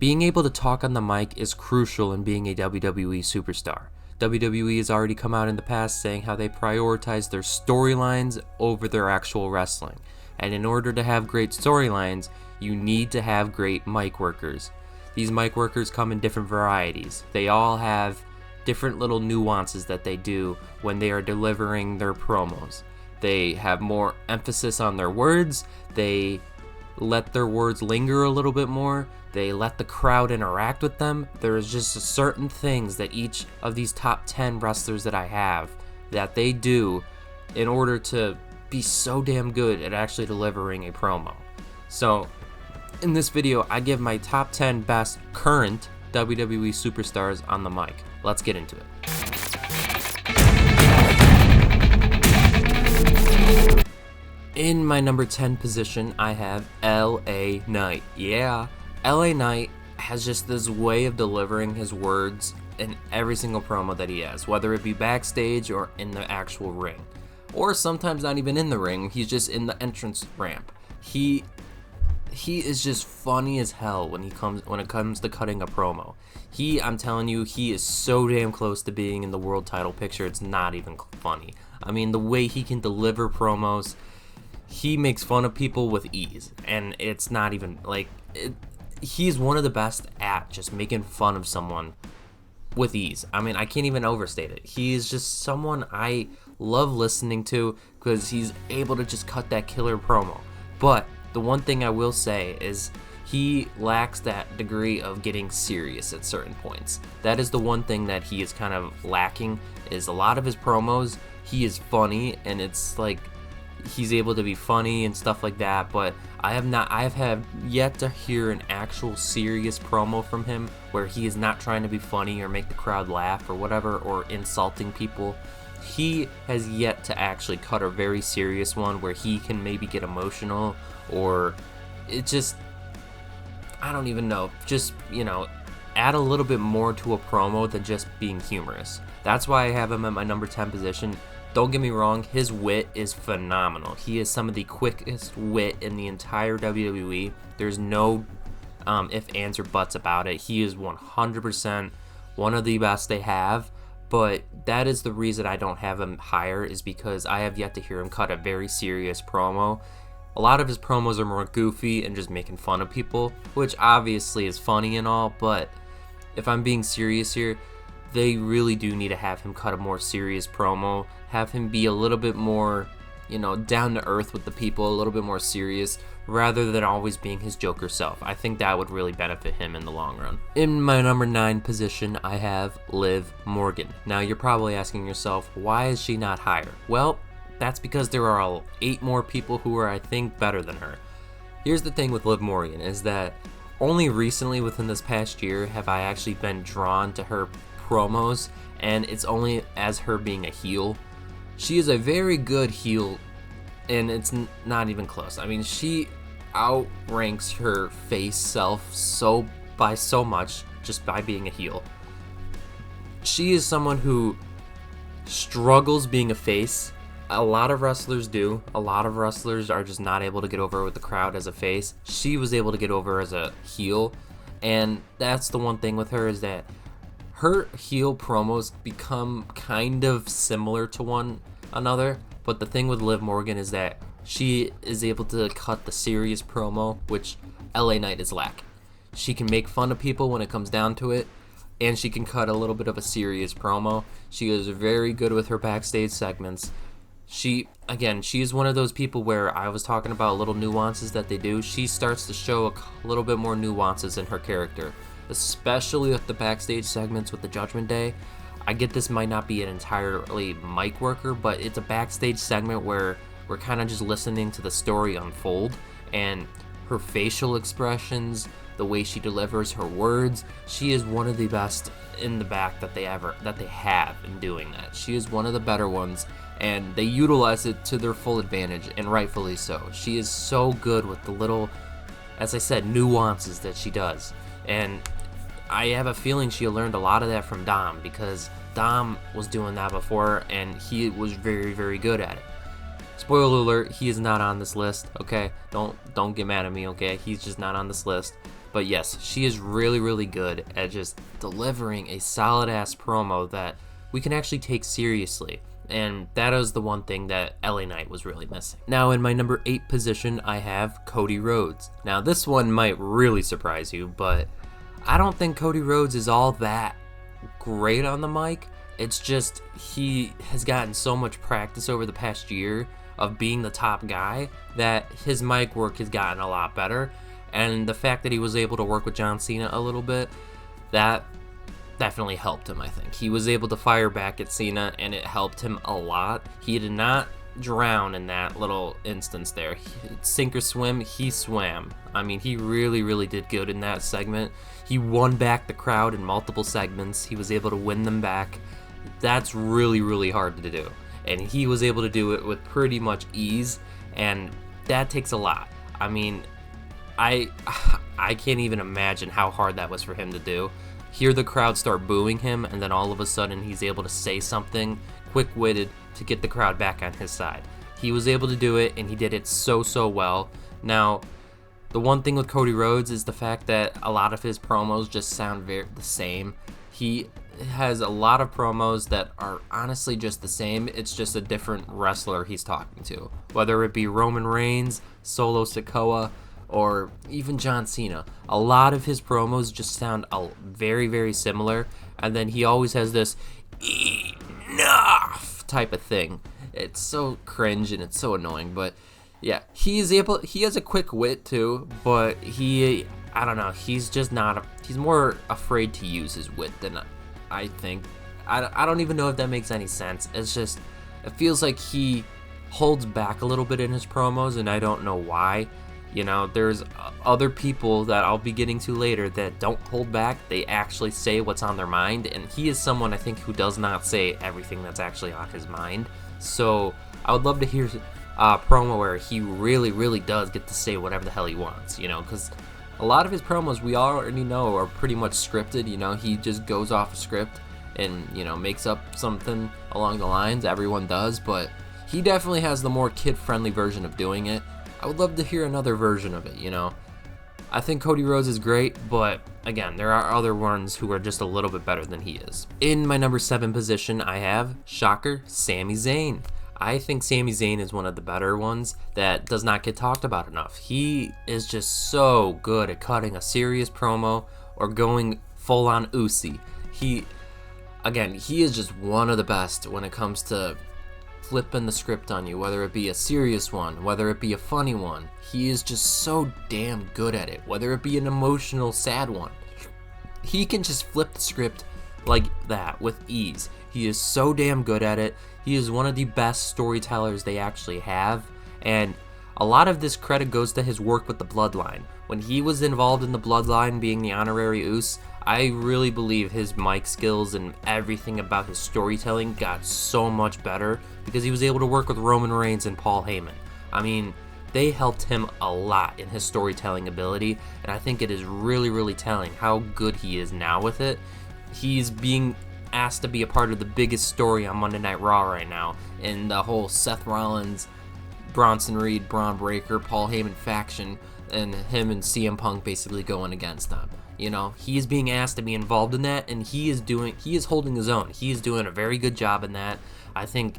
Being able to talk on the mic is crucial in being a WWE superstar. WWE has already come out in the past saying how they prioritize their storylines over their actual wrestling. And in order to have great storylines, you need to have great mic workers. These mic workers come in different varieties. They all have different little nuances that they do when they are delivering their promos. They have more emphasis on their words. They let their words linger a little bit more. They let the crowd interact with them. There's just certain things that each of these top 10 wrestlers that I have that they do in order to be so damn good at actually delivering a promo. So in this video, I give my top 10 best current WWE superstars on the mic. Let's get into it. In my number 10 position, I have LA Knight. Yeah, LA Knight has just this way of delivering his words in every single promo that he has, whether it be backstage or in the actual ring. Or sometimes not even in the ring, he's just in the entrance ramp. He is just funny as hell when it comes to cutting a promo. I'm telling you, he is so damn close to being in the world title picture, it's not even funny. I mean, the way he can deliver promos, he makes fun of people with ease, and it's not even like he's one of the best at just making fun of someone with ease. I mean, I can't even overstate it. He is just someone I love listening to because he's able to just cut that killer promo. But the one thing I will say is he lacks that degree of getting serious at certain points. That is the one thing that he is kind of lacking, is a lot of his promos, he is funny, and it's like he's able to be funny and stuff like that, but I have yet to hear an actual serious promo from him where he is not trying to be funny or make the crowd laugh or whatever, or insulting people. He has yet to actually cut a very serious one where he can maybe get emotional, or it just, I don't even know, just, add a little bit more to a promo than just being humorous. That's why I have him at my number 10 position. Don't get me wrong, his wit is phenomenal. He is some of the quickest wit in the entire WWE. There's no ifs, ands, or buts about it. He is 100% one of the best they have, but that is the reason I don't have him higher, is because I have yet to hear him cut a very serious promo. A lot of his promos are more goofy and just making fun of people, which obviously is funny and all, but if I'm being serious here, they really do need to have him cut a more serious promo, have him be a little bit more, down to earth with the people, a little bit more serious, rather than always being his Joker self. I think that would really benefit him in the long run. In my number 9 position, I have Liv Morgan. Now, you're probably asking yourself, why is she not higher? Well, that's because there are 8 more people who are, I think, better than her. Here's the thing with Liv Morgan, is that only recently within this past year have I actually been drawn to her promos, and it's only as her being a heel. She is a very good heel, and it's not even close. I mean, she outranks her face self by so much just by being a heel. She is someone who struggles being a face. A lot of wrestlers do. A lot of wrestlers are just not able to get over with the crowd as a face. She was able to get over as a heel, and that's the one thing with her, is that her heel promos become kind of similar to one another, but the thing with Liv Morgan is that she is able to cut the serious promo, which LA Knight is lacking. She can make fun of people when it comes down to it, and she can cut a little bit of a serious promo. She is very good with her backstage segments. She is one of those people where I was talking about little nuances that they do. She starts to show a little bit more nuances in her character, especially with the backstage segments with the Judgment Day. I get this might not be an entirely mic worker, but it's a backstage segment where we're kind of just listening to the story unfold, and her facial expressions, the way she delivers her words, she is one of the best in the back that they have in doing that. She is one of the better ones, and they utilize it to their full advantage, and rightfully so. She is so good with the little, as I said, nuances that she does, and I have a feeling she learned a lot of that from Dom, because Dom was doing that before, and he was very, very good at it. Spoiler alert, he is not on this list, okay? Don't get mad at me, okay? He's just not on this list. But yes, she is really, really good at just delivering a solid ass promo that we can actually take seriously. And that is the one thing that LA Knight was really missing. Now in my number 8 position, I have Cody Rhodes. Now this one might really surprise you, but I don't think Cody Rhodes is all that great on the mic. It's just he has gotten so much practice over the past year of being the top guy that his mic work has gotten a lot better. And the fact that he was able to work with John Cena a little bit, that definitely helped him, I think. He was able to fire back at Cena, and it helped him a lot. He did not drown in that little instance there. Sink or swim, he swam. I mean, he really, really did good in that segment. He won back the crowd in multiple segments. He was able to win them back. That's really, really hard to do. And he was able to do it with pretty much ease, and that takes a lot. I mean, I can't even imagine how hard that was for him to do. Hear the crowd start booing him, and then all of a sudden he's able to say something quick-witted to get the crowd back on his side. He was able to do it, and he did it so well. Now, the one thing with Cody Rhodes is the fact that a lot of his promos just sound the same. He has a lot of promos that are honestly just the same. It's just a different wrestler he's talking to. Whether it be Roman Reigns, Solo Sikoa, or even John Cena. A lot of his promos just sound very, very similar, and then he always has this enough type of thing. It's so cringe and it's so annoying, but yeah, he has a quick wit too, but I don't know, he's more afraid to use his wit than I think. I don't even know if that makes any sense. It's just, it feels like he holds back a little bit in his promos, and I don't know why. You know, there's other people that I'll be getting to later that don't hold back. They actually say what's on their mind, and he is someone I think who does not say everything that's actually on his mind. So I would love to hear a promo where he really, really does get to say whatever the hell he wants, you know, because a lot of his promos we already know are pretty much scripted. You know, he just goes off a script and, you know, makes up something along the lines. Everyone does, but he definitely has the more kid-friendly version of doing it. I would love to hear another version of it, you know. I think Cody Rhodes is great, but again, there are other ones who are just a little bit better than he is. In my number 7 position, I have, shocker, Sami Zayn. I think Sami Zayn is one of the better ones that does not get talked about enough. He is just so good at cutting a serious promo or going full on Uzi. He is just one of the best when it comes to flipping the script on you, whether it be a serious one, whether it be a funny one. He is just so damn good at it, whether it be an emotional, sad one. He can just flip the script like that with ease. He is so damn good at it. He is one of the best storytellers they actually have, and a lot of this credit goes to his work with the Bloodline. When he was involved in the Bloodline being the honorary Uce, I really believe his mic skills and everything about his storytelling got so much better because he was able to work with Roman Reigns and Paul Heyman. I mean, they helped him a lot in his storytelling ability, and I think it is really, really telling how good he is now with it. He's being asked to be a part of the biggest story on Monday Night Raw right now, in the whole Seth Rollins, Bronson Reed, Braun Breaker, Paul Heyman faction, and him and CM Punk basically going against them. You know, he is being asked to be involved in that, and he is holding his own. He is doing a very good job in that. I think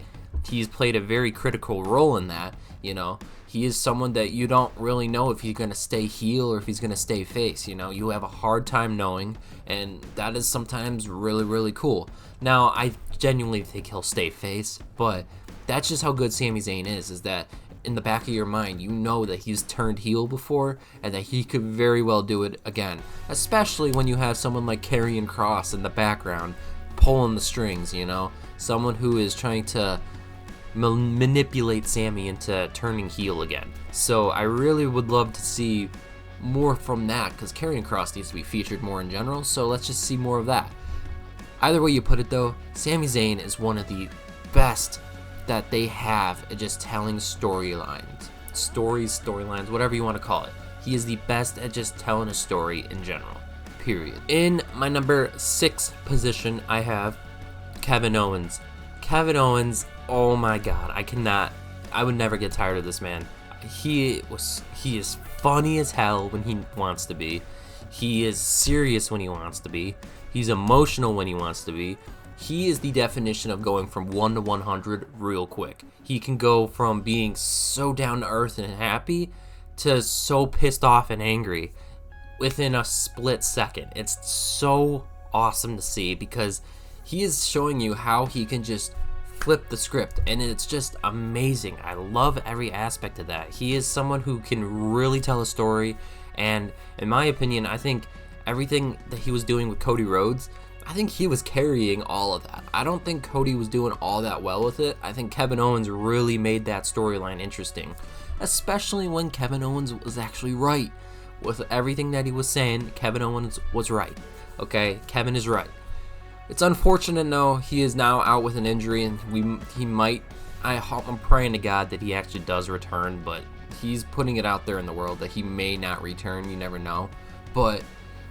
he's played a very critical role in that. You know, he is someone that you don't really know if he's going to stay heel or if he's going to stay face. You know, you have a hard time knowing, and that is sometimes really, really cool. Now, I genuinely think he'll stay face, but that's just how good Sami Zayn is that in the back of your mind, you know that he's turned heel before and that he could very well do it again, especially when you have someone like Karrion Kross in the background pulling the strings, you know, someone who is trying to manipulate Sami into turning heel again. So I really would love to see more from that because Karrion Kross needs to be featured more in general, so let's just see more of that. Either way you put it though, Sami Zayn is one of the best that they have at just telling storylines, whatever you want to call it. He is the best at just telling a story in general, period. In my number 6 position, I have Kevin Owens. Kevin Owens, oh my god, I would never get tired of this man. He is funny as hell when he wants to be. He is serious when he wants to be. He's emotional when he wants to be. He is the definition of going from 1 to 100 real quick. He can go from being so down to earth and happy to so pissed off and angry within a split second. It's so awesome to see because he is showing you how he can just flip the script, and it's just amazing. I love every aspect of that. He is someone who can really tell a story, and in my opinion, I think everything that he was doing with Cody Rhodes, I think he was carrying all of that. I don't think Cody was doing all that well with it. I think Kevin Owens really made that storyline interesting, especially when Kevin Owens was actually right. With everything that he was saying, Kevin Owens was right. Okay, Kevin is right. It's unfortunate, though. He is now out with an injury, and he might. I'm praying to God that he actually does return, but he's putting it out there in the world that he may not return. You never know. But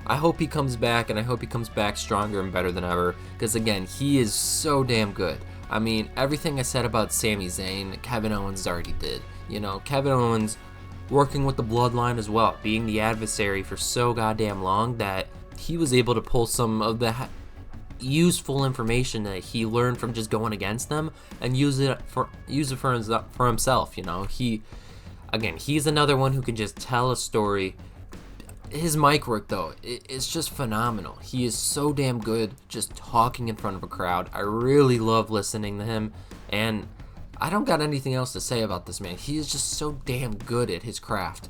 I hope he comes back, and I hope he comes back stronger and better than ever, because again, he is so damn good. I mean, everything I said about Sami Zayn, Kevin Owens already did. You know, Kevin Owens working with the bloodline as well, being the adversary for so goddamn long that he was able to pull some of the useful information that he learned from just going against them and use it for himself. You know, he's another one who can just tell a story. His mic work, though, it's just phenomenal. He is so damn good just talking in front of a crowd. I really love listening to him, and I don't got anything else to say about this man. He is just so damn good at his craft.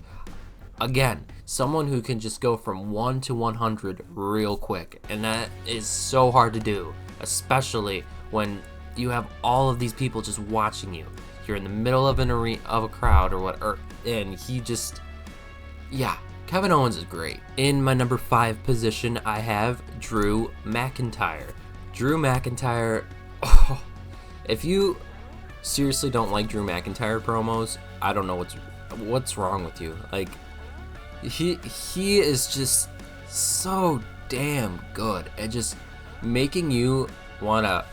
Again, someone who can just go from 1 to 100 real quick, and that is so hard to do, especially when you have all of these people just watching you. You're in the middle of an arena, of a crowd or whatever, and he just, yeah. Kevin Owens is great. In my number 5 position, I have Drew McIntyre. Drew McIntyre, if you seriously don't like Drew McIntyre promos, I don't know what's wrong with you. Like, he is just so damn good at just making you want to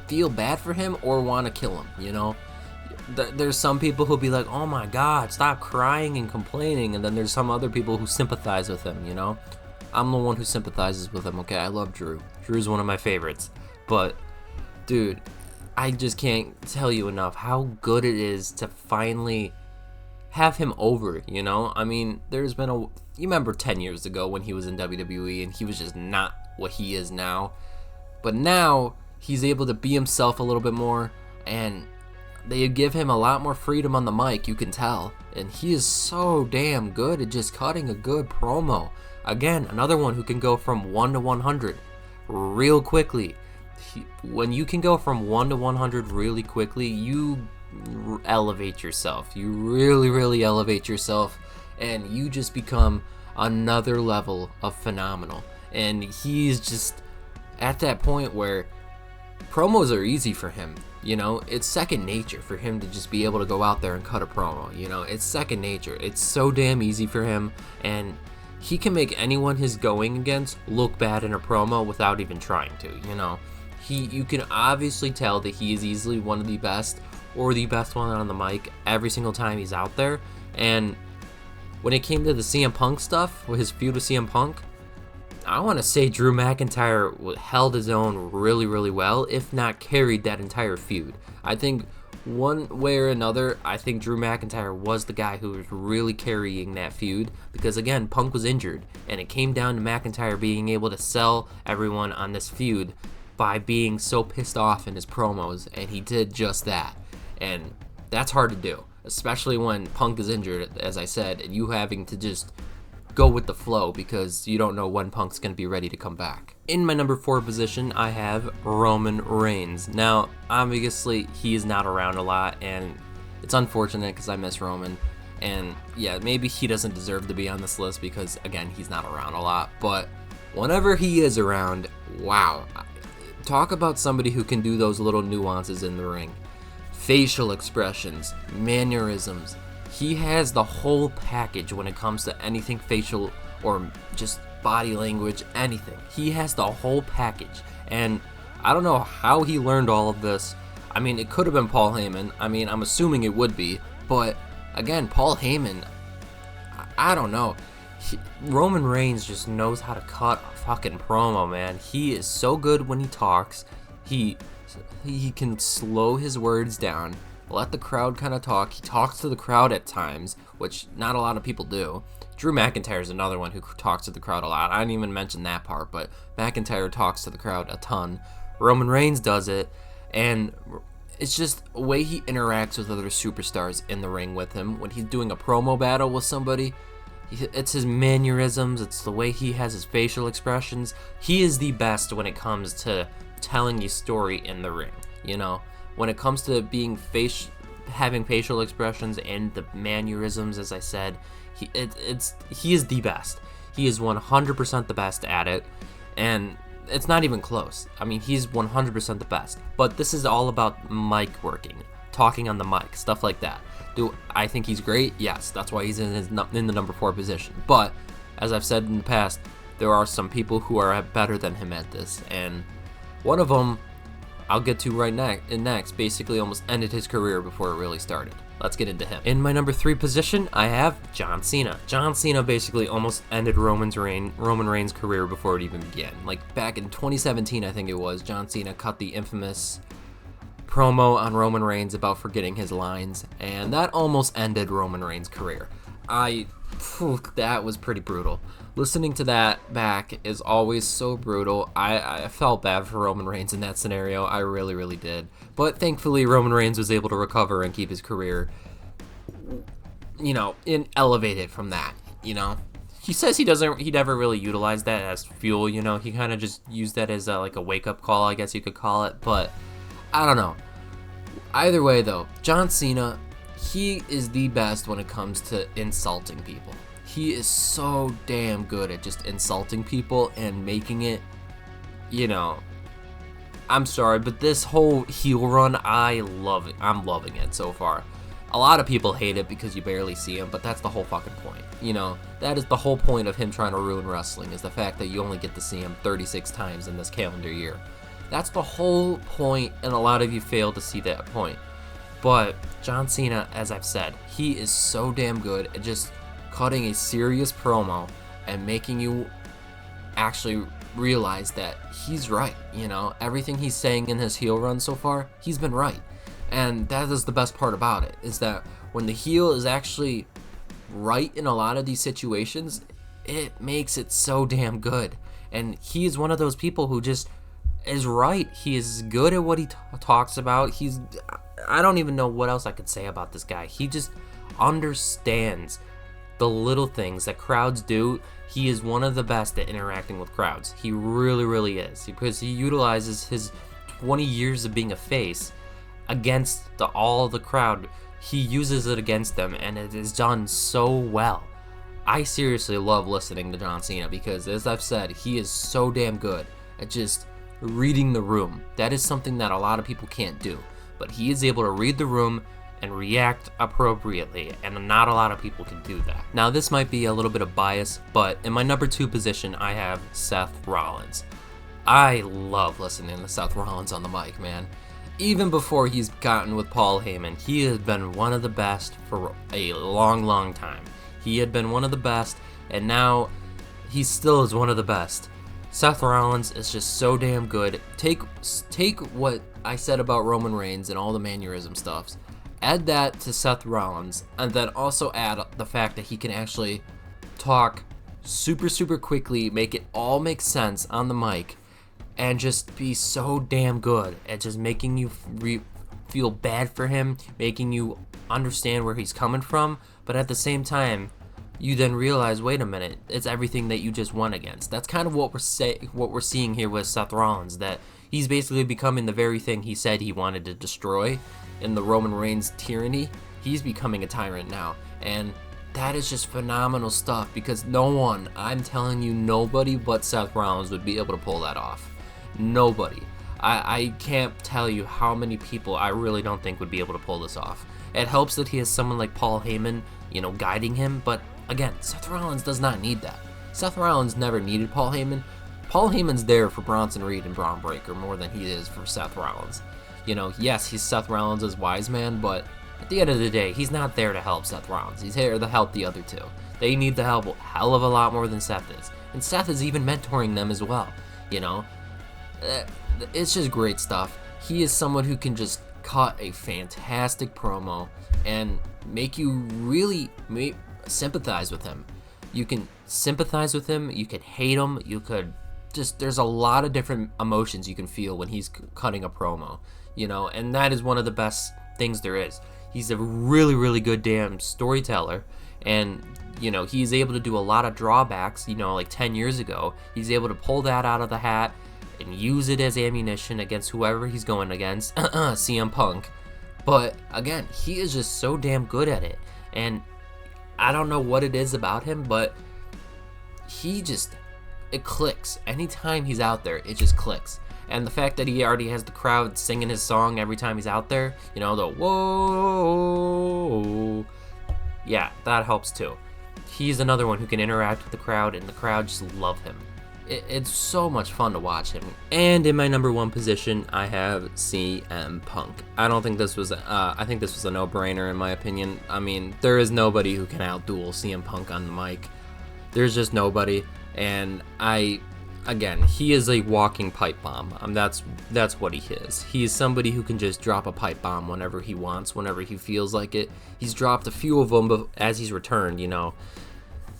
feel bad for him or want to kill him, you know? There's some people who'll be like, oh my god, stop crying and complaining, and then there's some other people who sympathize with him, you know? I'm the one who sympathizes with him, okay? I love Drew. Drew's one of my favorites. But, dude, I just can't tell you enough how good it is to finally have him over, you know? I mean, there's been you remember 10 years ago when he was in WWE and he was just not what he is now. But now, he's able to be himself a little bit more, and they give him a lot more freedom on the mic, you can tell. And he is so damn good at just cutting a good promo. Again, another one who can go from 1 to 100 real quickly. When you can go from 1 to 100 really quickly, you elevate yourself. You really, really elevate yourself. And you just become another level of phenomenal. And he's just at that point where promos are easy for him. You know, it's second nature for him to just be able to go out there and cut a promo. You know, it's second nature. It's so damn easy for him, and he can make anyone he's going against look bad in a promo without even trying to, you know. You can obviously tell that he is easily one of the best or the best one on the mic every single time he's out there. And when it came to the CM Punk stuff, with his feud with CM Punk, I want to say Drew McIntyre held his own really, really well, if not carried that entire feud. I think one way or another, I think Drew McIntyre was the guy who was really carrying that feud, because again, Punk was injured, and it came down to McIntyre being able to sell everyone on this feud by being so pissed off in his promos, and he did just that. And that's hard to do, especially when Punk is injured, as I said, and you having to just go with the flow because you don't know when Punk's going to be ready to come back. In my number 4 position, I have Roman Reigns. Now, obviously, he is not around a lot, and it's unfortunate because I miss Roman. And yeah, maybe he doesn't deserve to be on this list because, again, he's not around a lot. But whenever he is around, wow. Talk about somebody who can do those little nuances in the ring. Facial expressions, mannerisms. He has the whole package when it comes to anything facial or just body language, anything. He has the whole package. And I don't know how he learned all of this. I mean, it could have been Paul Heyman. I mean, I'm assuming it would be. But again, Paul Heyman, I don't know. Roman Reigns just knows how to cut a fucking promo, man. He is so good when he talks. He can slow his words down, let the crowd kind of talk. He talks to the crowd at times, which not a lot of people do. Drew McIntyre is another one who talks to the crowd a lot. I didn't even mention that part, but McIntyre talks to the crowd a ton. Roman Reigns does it, and it's just a way he interacts with other superstars in the ring with him. When he's doing a promo battle with somebody, it's his mannerisms, it's the way he has his facial expressions. He is the best when it comes to telling a story in the ring, you know? When it comes to being having facial expressions and the mannerisms, as I said, he is the best. He is 100% the best at it, and it's not even close. I mean, he's 100% the best. But this is all about mic working, talking on the mic, stuff like that. Do I think he's great? Yes, that's why he's in the number 4 position. But as I've said in the past, there are some people who are better than him at this, and one of them I'll get to right next basically almost ended his career before it really started. Let's get into him. In my number 3 position, I have John Cena. John Cena basically almost ended Roman Reigns' career before it even began. Like back in 2017, I think it was, John Cena cut the infamous promo on Roman Reigns about forgetting his lines, and that almost ended Roman Reigns' career. That was pretty brutal. Listening to that back is always so brutal. I felt bad for Roman Reigns in that scenario. I really, really did. But thankfully, Roman Reigns was able to recover and keep his career, elevated from that, He says he never really utilized that as fuel, He kind of just used that as like a wake-up call, I guess you could call it. But I don't know. Either way, though, John Cena, he is the best when it comes to insulting people. He is so damn good at just insulting people and making it, I'm sorry, but this whole heel run, I love it. I'm loving it so far. A lot of people hate it because you barely see him, but that's the whole fucking point. That is the whole point of him trying to ruin wrestling, is the fact that you only get to see him 36 times in this calendar year. That's the whole point, and a lot of you fail to see that point. But John Cena, as I've said, he is so damn good at just cutting a serious promo and making you actually realize that he's right. Everything he's saying in his heel run so far, he's been right. And that is the best part about it, is that when the heel is actually right in a lot of these situations, it makes it so damn good. And he is one of those people who just is right. He is good at what he talks about. I don't even know what else I could say about this guy. He just understands the little things that crowds do. He is one of the best at interacting with crowds. He really, really is, because he utilizes his 20 years of being a face against all the crowd. He uses it against them, and it is done so well. I seriously love listening to John Cena because, as I've said, he is so damn good at just reading the room. That is something that a lot of people can't do, but he is able to read the room and react appropriately, and not a lot of people can do that. Now, this might be a little bit of bias, but in my number 2 position, I have Seth Rollins. I love listening to Seth Rollins on the mic, man. Even before he's gotten with Paul Heyman, he has been one of the best for a long, long time. He had been one of the best, and now he still is one of the best. Seth Rollins is just so damn good. Take what I said about Roman Reigns and all the mannerism stuffs, add that to Seth Rollins, and then also add the fact that he can actually talk super, super quickly, make it all make sense on the mic, and just be so damn good at just making you feel bad for him, making you understand where he's coming from, but at the same time, you then realize, wait a minute, it's everything that you just won against. That's kind of what we're seeing here with Seth Rollins, that he's basically becoming the very thing he said he wanted to destroy in the Roman Reigns tyranny. He's becoming a tyrant now, and that is just phenomenal stuff, because I'm telling you, nobody but Seth Rollins would be able to pull that off. Nobody. I can't tell you how many people I really don't think would be able to pull this off. It helps that he has someone like Paul Heyman, guiding him, but again, Seth Rollins does not need that. Seth Rollins never needed Paul Heyman. Paul Heyman's there for Bronson Reed and Braun Breaker more than he is for Seth Rollins. Yes, he's Seth Rollins' wise man, but at the end of the day, he's not there to help Seth Rollins. He's here to help the other two. They need the help a hell of a lot more than Seth is. And Seth is even mentoring them as well, you know? It's just great stuff. He is someone who can just cut a fantastic promo and make you really sympathize with him. You can sympathize with him, you could hate him, you could just, there's a lot of different emotions you can feel when he's cutting a promo, you know, and that is one of the best things there is. He's a really, really good damn storyteller, and, you know, he's able to do a lot of drawbacks, you know, like 10 years ago. He's able to pull that out of the hat and use it as ammunition against whoever he's going against, CM Punk. But, again, he is just so damn good at it, and I don't know what it is about him, but he just, it clicks. Anytime he's out there, it just clicks. And the fact that he already has the crowd singing his song every time he's out there, you know, the whoa, yeah, that helps too. He's another one who can interact with the crowd, and the crowd just love him. It's so much fun to watch him. And in my number one position, I have CM Punk. I don't think this was, I think this was a no-brainer in my opinion. I mean, there is nobody who can outduel CM Punk on the mic. There's just nobody. And again, he is a walking pipe bomb. That's what he is. He is somebody who can just drop a pipe bomb whenever he wants, whenever he feels like it. He's dropped a few of them as he's returned, you know.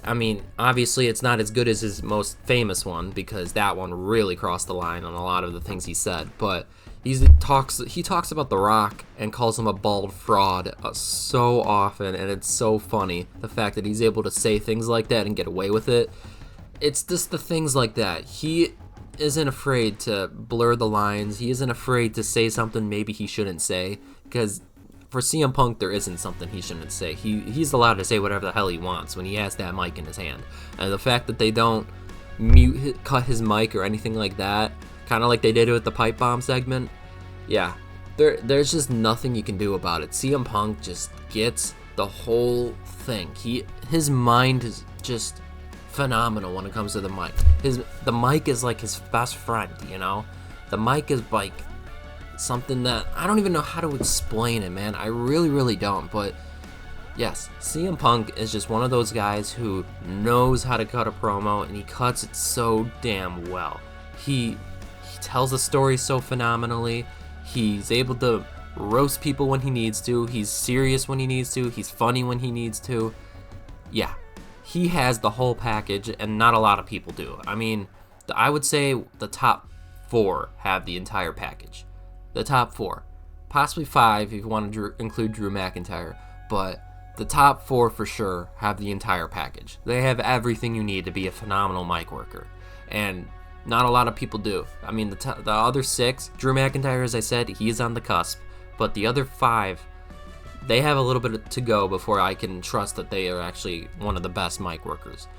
I mean, obviously it's not as good as his most famous one, because that one really crossed the line on a lot of the things he said, but he talks about The Rock and calls him a bald fraud so often, and it's so funny, the fact that he's able to say things like that and get away with it. It's just the things like that. He isn't afraid to blur the lines. He isn't afraid to say something maybe he shouldn't say, because for CM Punk, there isn't something he shouldn't say. He's allowed to say whatever the hell he wants when he has that mic in his hand. And the fact that they don't cut his mic or anything like that, kind of like they did with the pipe bomb segment, yeah, there's just nothing you can do about it. CM Punk just gets the whole thing. His mind is just phenomenal when it comes to the mic. The mic is like his best friend, you know? The mic is like something that I don't even know how to explain it, man. I really, really don't. But yes, CM Punk is just one of those guys who knows how to cut a promo, and he cuts it so damn well. He tells a story so phenomenally. He's able to roast people when he needs to. He's serious when he needs to. He's funny when he needs to. Yeah, he has the whole package, and not a lot of people do. I mean, I would say the top 4 have the entire package. The top 4. Possibly 5 if you want to include Drew McIntyre. But the top 4 for sure have the entire package. They have everything you need to be a phenomenal mic worker. And not a lot of people do. I mean, the other 6, Drew McIntyre, as I said, he is on the cusp. But the other 5, they have a little bit to go before I can trust that they are actually one of the best mic workers.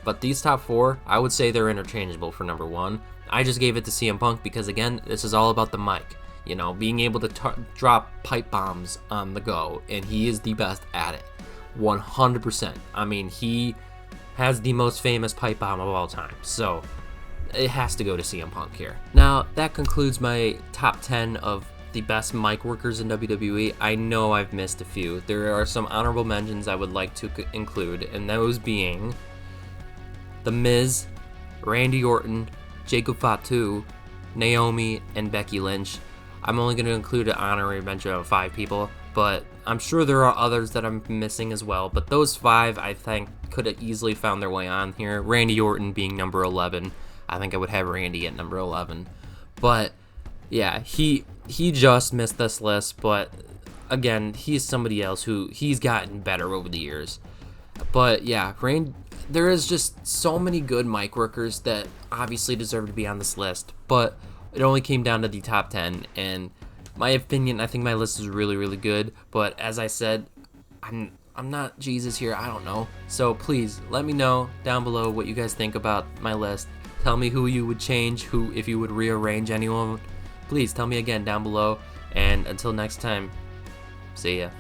But these top 4, I would say they're interchangeable for number 1. I just gave it to CM Punk because, again, this is all about the mic. You know, being able to drop pipe bombs on the go, and he is the best at it. 100%. I mean, he has the most famous pipe bomb of all time. So, it has to go to CM Punk here. Now, that concludes my top 10 of the best mic workers in WWE. I know I've missed a few. There are some honorable mentions I would like to include, and those being The Miz, Randy Orton, Jacob Fatu, Naomi, and Becky Lynch. I'm only going to include an honorary mention of 5 people, but I'm sure there are others that I'm missing as well. But those 5, I think, could have easily found their way on here. Randy Orton being number 11. I think I would have Randy at number 11. But, yeah, he just missed this list. But, again, he's somebody else who he's gotten better over the years. But, yeah, there is just so many good mic workers that obviously deserve to be on this list. But it only came down to the top 10, and my opinion, I think my list is really, really good, but as I said, I'm not Jesus here, I don't know, so please, let me know down below what you guys think about my list. Tell me who you would change, if you would rearrange anyone, please tell me again down below, and until next time, see ya.